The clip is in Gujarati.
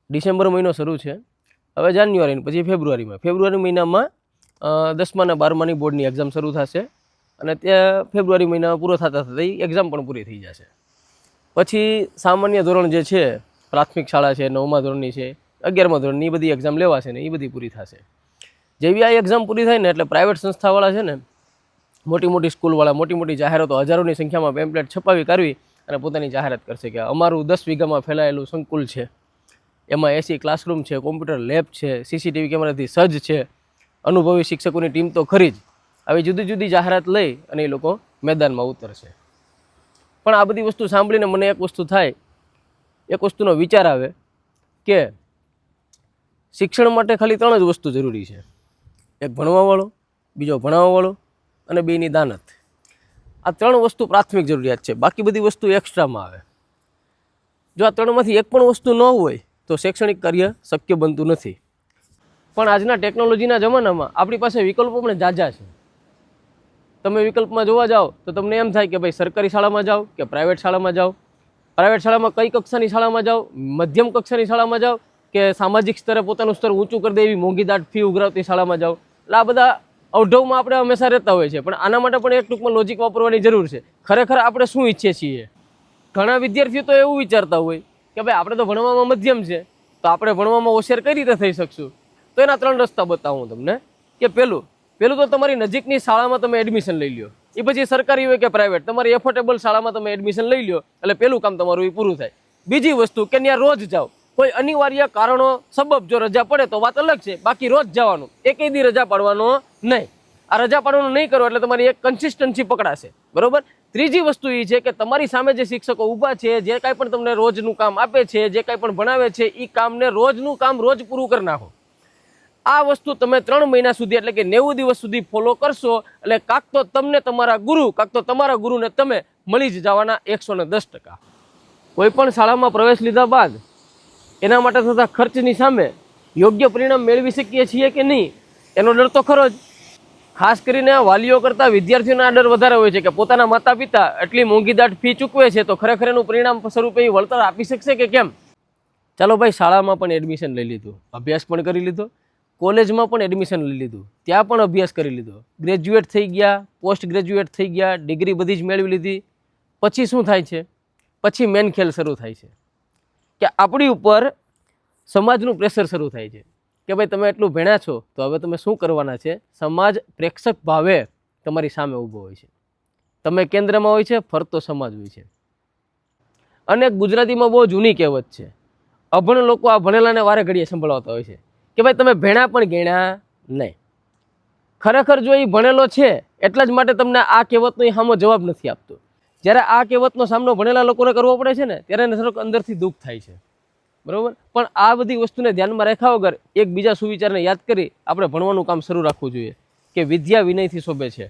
ડિસેમ્બર મહિનો શરૂ છે, હવે જાન્યુઆરી પછી ફેબ્રુઆરી મહિનામાં 10મા અને 12માની બોર્ડની એક્ઝામ શરૂ થશે અને ત્યાં ફેબ્રુઆરી મહિના પૂરો થતા થતાં એક્ઝામ પણ પૂરી થઈ જશે. પછી સામાન્ય ધોરણ જે છે, પ્રાથમિક શાળા છે, 9મા ધોરણની છે, 11મા ધોરણની એ બધી એક્ઝામ લેવાશે ને એ બધી પૂરી થશે. જેવી આ એક્ઝામ પૂરી થાય ને એટલે પ્રાઇવેટ સંસ્થાવાળા છે ને, મોટી મોટી સ્કૂલવાળા મોટી મોટી જાહેરાતો હજારોની સંખ્યામાં પેમ્પલેટ છપાવી કરવી અને પોતાની જાહેરાત કરશે કે અમારું 10 વીઘામાં ફેલાયેલું સંકુલ છે, એમાં 80 ક્લાસરૂમ છે, કોમ્પ્યુટર લેબ છે, સીસીટીવી કેમેરાથી સજ્જ છે, અનુભવી શિક્ષકોની ટીમ તો ખરી જ. આવી જુદી જુદી જાહેરાત લઈ અને એ લોકો મેદાનમાં ઉતરશે. પણ આ બધી વસ્તુ સાંભળીને મને એક વસ્તુ થાય, એક વસ્તુનો વિચાર આવે કે શિક્ષણ માટે ખાલી 3 જ વસ્તુ જરૂરી છે. એક ભણવાવાળો, બીજો ભણાવવાવાળો અને બેની દાનત. આ 3 વસ્તુ પ્રાથમિક જરૂરિયાત છે, બાકી બધી વસ્તુ એક્સ્ટ્રામાં આવે. જો આ 3માંથી એક પણ વસ્તુ ન હોય તો શૈક્ષણિક કાર્ય શક્ય બનતું નથી. પણ આજના ટેકનોલોજીના જમાનામાં આપણી પાસે વિકલ્પો પણ ઝાઝા છે. તમે વિકલ્પમાં જોવા જાઓ તો તમને એમ થાય કે ભાઈ સરકારી શાળામાં જાઓ કે પ્રાઇવેટ શાળામાં જાઓ. પ્રાઇવેટ શાળામાં કઈ કક્ષાની શાળામાં જાઓ, મધ્યમ કક્ષાની શાળામાં જાઓ કે સામાજિક સ્તરે પોતાનું સ્તર ઊંચું કરી દે એવી મોંઘી દાટ ફી ઉઘરાવતી શાળામાં જાઓ. એટલે આ બધા અવઢવમાં આપણે હંમેશા રહેતા હોય છે. પણ આના માટે પણ એક ટૂંકમાં લોજિક વાપરવાની જરૂર છે. ખરેખર આપણે શું ઈચ્છીએ છીએ? ઘણા વિદ્યાર્થીઓ તો એવું વિચારતા હોય કે ભાઈ આપણે તો ભણવામાં મધ્યમ છે, તો આપણે ભણવામાં હોશિયાર કઈ રીતે થઈ શકશું? તો એના 3 રસ્તા બતાવું તમને. કે પહેલું તો તમારી નજીકની શાળામાં તમે એડમિશન લઈ લ્યો. એ પછી સરકારી હોય કે પ્રાઇવેટ, તમારી એફોર્ડેબલ શાળામાં તમે એડમિશન લઈ લ્યો એટલે પહેલું કામ તમારું એ પૂરું થાય. બીજી વસ્તુ કે ત્યાં રોજ જાઓ. કોઈ અનિવાર્ય કારણો સબબ જો રજા પડે તો વાત અલગ છે, બાકી રોજ જવાનું, એકેય દી રજા પાડવાનો નહીં. આ રજા પાડવાનું નહીં કરો એટલે તમારી એક કન્સિસ્ટન્સી પકડાશે, બરોબર. ત્રીજી વસ્તુ એ છે કે તમારી સામે જે શિક્ષકો ઊભા છે, જે કાંઈ પણ તમને રોજનું કામ આપે છે, જે કાંઈ પણ ભણાવે છે, એ કામને રોજનું કામ રોજ પૂરું કરી નાખો. આ વસ્તુ તમે 3 મહિના સુધી એટલે કે 90 દિવસ સુધી ફોલો કરશો એટલે કાંક તો તમને તમારા ગુરુ, કાંક તો તમારા ગુરુને તમે મળી જ જવાના 110%. કોઈ પણ શાળામાં પ્રવેશ લીધા બાદ એના માટે થતા ખર્ચની સામે યોગ્ય પરિણામ મેળવી શકીએ છીએ કે નહીં એનો ડર તો ખરો જ. ખાસ કરીને વાલીઓ કરતાં વિદ્યાર્થીઓના ડર વધારે હોય છે કે પોતાના માતા પિતા એટલી મોંઘી દાટ ફી ચૂકવે છે તો ખરેખર એનું પરિણામ સ્વરૂપે એ વળતર આપી શકશે કે કેમ? ચાલો ભાઈ, શાળામાં પણ એડમિશન લઈ લીધું, અભ્યાસ પણ કરી લીધો, કોલેજમાં પણ એડમિશન લઈ લીધું, ત્યાં પણ અભ્યાસ કરી લીધો, ગ્રેજ્યુએટ થઈ ગયા, પોસ્ટ ગ્રેજ્યુએટ થઈ ગયા, ડિગ્રી બધી જ મેળવી લીધી. પછી શું થાય છે? પછી મેન ખેલ શરૂ થાય છે કે આપણી ઉપર સમાજનું પ્રેશર શરૂ થાય છે કે ભાઈ તમે એટલું ભણ્યા છો તો હવે તમે શું કરવાના છે? સમાજ પ્રેક્ષક ભાવે તમારી સામે ઊભો હોય છે. તમે કેન્દ્રમાં હોય છે, ફરતો સમાજ હોય છે. અને ગુજરાતીમાં બહુ જૂની કહેવત છે, અભણ લોકો આ ભણેલાને વારે ઘડીએ સંભળાવતા હોય છે કે ભાઈ તમે ભણ્યા પણ ગણ્યા નહીં. ખરેખર જો એ ભણેલો છે એટલા જ માટે તમને આ કહેવતનો સામો જવાબ નથી આપતો. જ્યારે આ કહેવતનો સામનો ભણેલા લોકોને કરવો પડે છે ને ત્યારે એને થોડુંક અંદરથી દુઃખ થાય છે, બરોબર. પણ આ બધી વસ્તુને ધ્યાનમાં રાખ્યા વગર એકબીજા સુવિચારને યાદ કરી આપણે ભણવાનું કામ શરૂ રાખવું જોઈએ કે વિદ્યા વિનયથી શોભે છે.